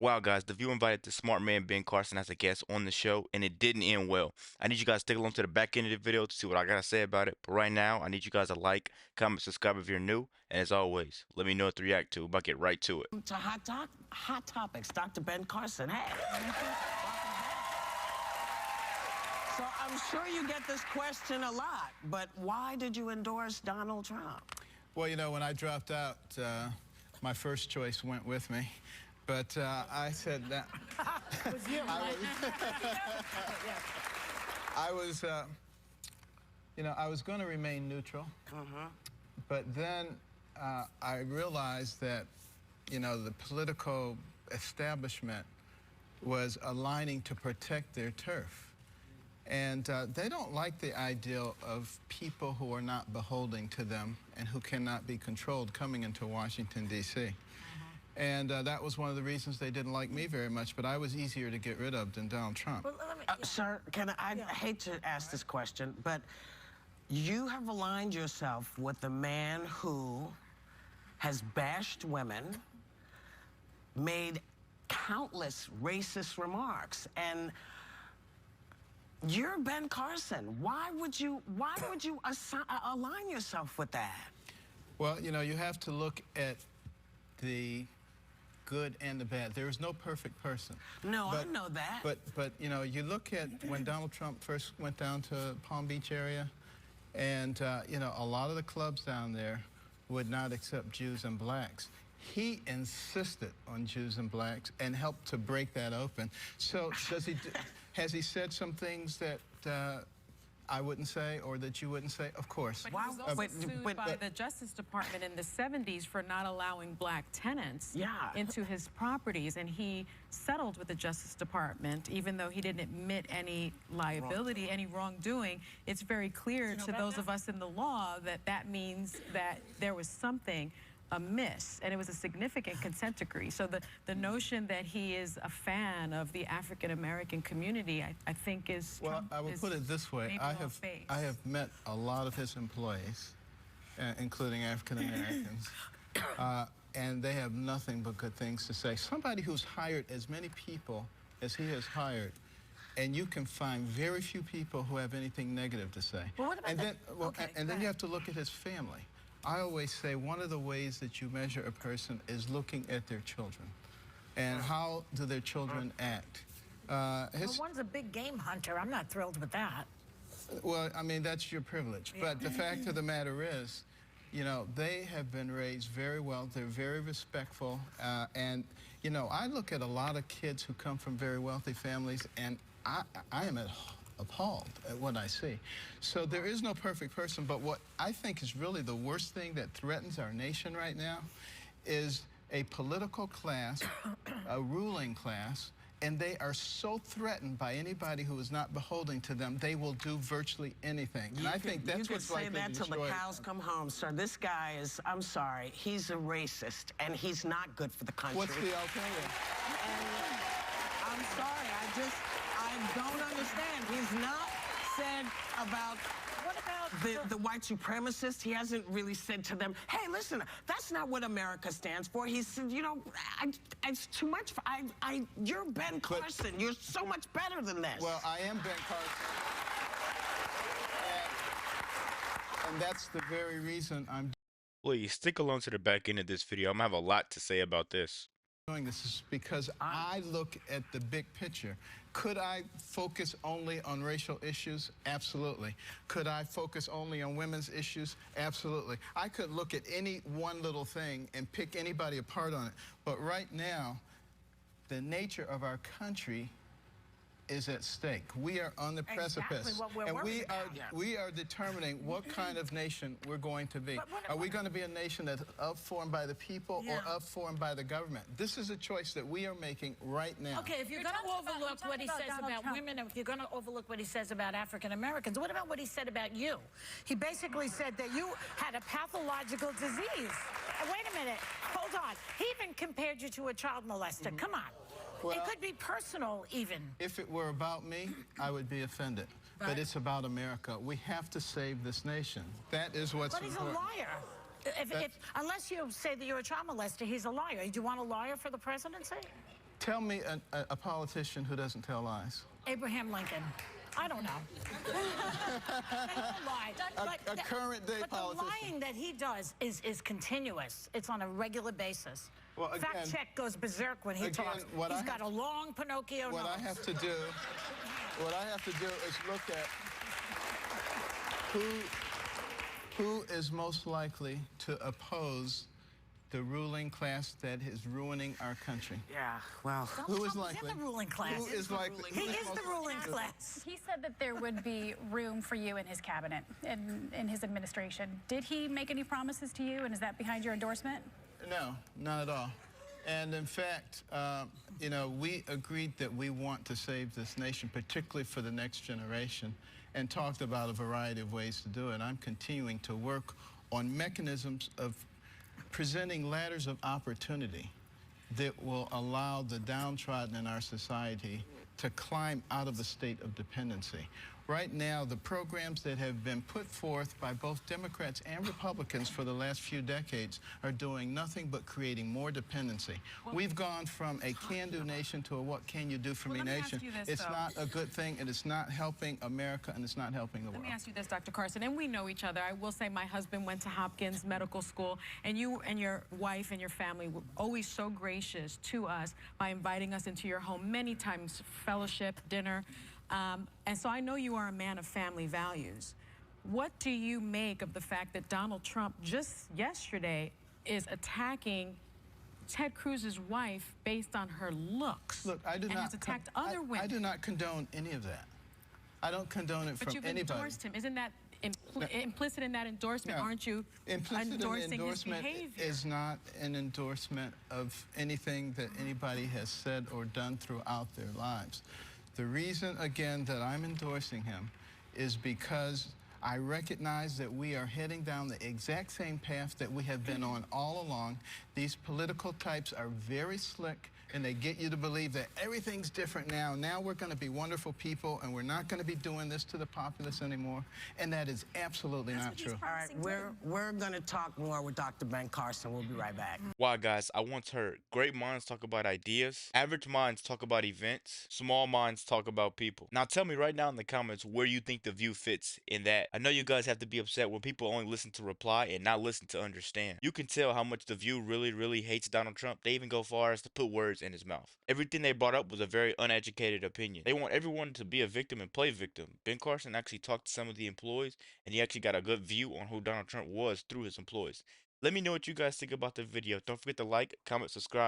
Wow, guys, the view invited the smart man Ben Carson as a guest on the show, and it didn't end well. I need you guys to take along to the back end of the video to see what I gotta say about it. But right now, I need you guys to like, comment, subscribe if you're new, and as always, let me know what to react to. But get right to it. To hot topics, Dr. Ben Carson. Hey. So I'm sure you get this question a lot, but why did you endorse Donald Trump? Well, you know, when I dropped out, my first choice went with me. But I said that It was you, right? I was, you know, I was going to remain neutral. But then I realized that, you know, the political establishment was aligning to protect their turf. And they don't like the ideal of people who are not beholden to them and who cannot be controlled coming into Washington, D.C. And that was one of the reasons they didn't like me very much, but I was easier to get rid of than Donald Trump. Well, sir, I hate to ask this question, but you have aligned yourself with a man who has bashed women, made countless racist remarks, and you're Ben Carson. Why would you align yourself with that? Well, you know, you have to look at the good and the bad. There is no perfect person. No, I know that. But you know, you look at when Donald Trump first went down to Palm Beach area, and you know, a lot of the clubs down there would not accept Jews and blacks. He insisted on Jews and blacks and helped to break that open. So has he said some things that I wouldn't say or that you wouldn't say? Of course. But he was also sued by the Justice Department in the 70s for not allowing black tenants into his properties, and he settled with the Justice Department, even though he didn't admit any liability, any wrongdoing. It's very clear to those of us in the law that that means that there was something amiss, and it was a significant consent decree. So the notion that he is a fan of the African-American community, I think is well, I will put it this way. I have met a lot of his employees, including African-Americans, and they have nothing but good things to say. Somebody who's hired as many people as he has hired, and you can find very few people who have anything negative to say. Well, what about and then you have to look at his family. I always say one of the ways that you measure a person is looking at their children. And how do their children act? Well, one's a big game hunter. I'm not thrilled with that. Well, I mean, that's your privilege. But the fact of the matter is, you know, they have been raised very well. They're very respectful. And, you know, I look at a lot of kids who come from very wealthy families, and I am appalled at what I see. So there is no perfect person, but what I think is really the worst thing that threatens our nation right now is a political class, a ruling class, and they are so threatened by anybody who is not beholden to them, they will do virtually anything. And I think that's what's likely to destroy. You can say that till the cows come home, sir. This guy is, I'm sorry, he's a racist, and he's not good for the country. What's the alternative? And I'm sorry, I don't understand. He's not said about the white supremacists. He hasn't really said to them, hey, listen, that's not what America stands for. He said, you know, it's too much. You're Ben Carson. You're so much better than this. Well, I am Ben Carson. And that's the very reason I'm Please stick along to the back end of this video. I'm gonna have a lot to say about this. doing this is because I look at the big picture. Could I focus only on racial issues? Absolutely. Could I focus only on women's issues? Absolutely. I could look at any one little thing and pick anybody apart on it. But right now, the nature of our country is at stake. We are on the precipice. What we're and worried we are determining what kind of nation we're going to be. Are we going to be a nation that's upformed by the people or upformed by the government? This is a choice that we are making right now. Okay, if you're going to overlook what he says about women, if you're going to overlook what he says about African Americans, what about what he said about you? He basically said that you had a pathological disease. Wait a minute. Hold on. He even compared you to a child molester. Come on. Well, it could be personal, even. If it were about me, I would be offended. But it's about America. We have to save this nation. That is what's important. But he's a liar. Unless you say that you're a child molester, he's a liar. Do you want a liar for the presidency? Tell me a politician who doesn't tell lies. Abraham Lincoln. I don't know. They don't lie. A current day but politician. the lying that he does is continuous. It's on a regular basis. Well, again, Fact check goes berserk when he talks. He's got a long Pinocchio nose. What I have to do is look at who is most likely to oppose the ruling class that is ruining our country. Yeah, well. Who is likely? In the ruling class. Who is likely? He is the ruling class. He said that there would be room for you in his cabinet, in his administration. Did he make any promises to you, and is that behind your endorsement? No, not at all. And in fact, you know, we agreed that we want to save this nation, particularly for the next generation, and talked about a variety of ways to do it. I'm continuing to work on mechanisms of presenting ladders of opportunity that will allow the downtrodden in our society to climb out of a state of dependency. Right now, the programs that have been put forth by both Democrats and Republicans for the last few decades are doing nothing but creating more dependency. We've gone from a can-do nation to a what can you do for me nation. It's not a good thing, and it's not helping America, and it's not helping the world. Let me ask you this, Dr. Carson, and we know each other. I will say my husband went to Hopkins Medical School, and you and your wife and your family were always so gracious to us by inviting us into your home many times, fellowship, dinner. And so I know you are a man of family values. What do you make of the fact that Donald Trump just yesterday is attacking Ted Cruz's wife based on her looks? Look, I do and not has attacked other women. I do not condone any of that. I don't condone it but from you've anybody. endorsed him. Isn't that implicit in that endorsement? No. Aren't you Implicit endorsing in the endorsement his behavior? is not an endorsement of anything that anybody has said or done throughout their lives. The reason, again, that I'm endorsing him is because I recognize that we are heading down the exact same path that we have been on all along. These political types are very slick, and they get you to believe that everything's different now. Now we're going to be wonderful people, and we're not going to be doing this to the populace anymore. And that is absolutely not true. All right, we're going to talk more with Dr. Ben Carson. We'll be right back. Wow, guys, I once heard great minds talk about ideas, average minds talk about events, small minds talk about people. Now tell me right now in the comments where you think The View fits in that. I know you guys have to be upset when people only listen to reply and not listen to understand. You can tell how much The View really hates Donald Trump. They even go far as to put words in his mouth. Everything they brought up was a very uneducated opinion. They want everyone to be a victim and play victim. Ben Carson actually talked to some of the employees, and he actually got a good view on who Donald Trump was through his employees. Let me know what you guys think about the video. Don't forget to like, comment, subscribe.